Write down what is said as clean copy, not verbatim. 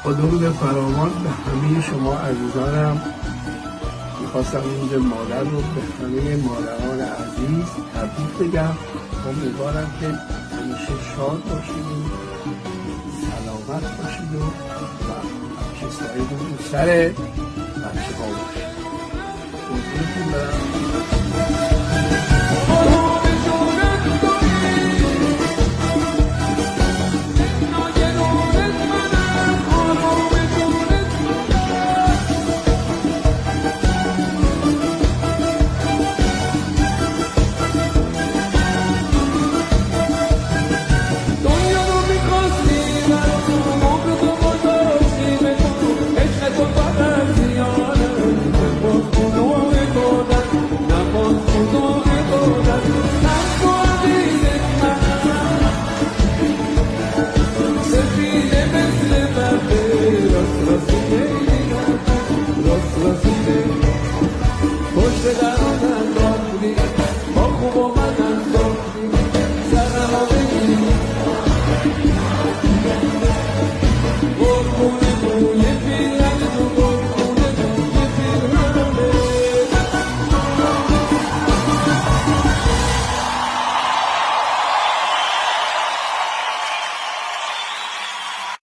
با درود فراوان به همه شما عزیزانم میخواستم اینجا مادر رو به همه مادران عزیز تبریک بگم. امیدوارم که همیشه شاد باشید و سلامت باشید و همیشه سعید و سر بچه ها باشید. قربونتون برم.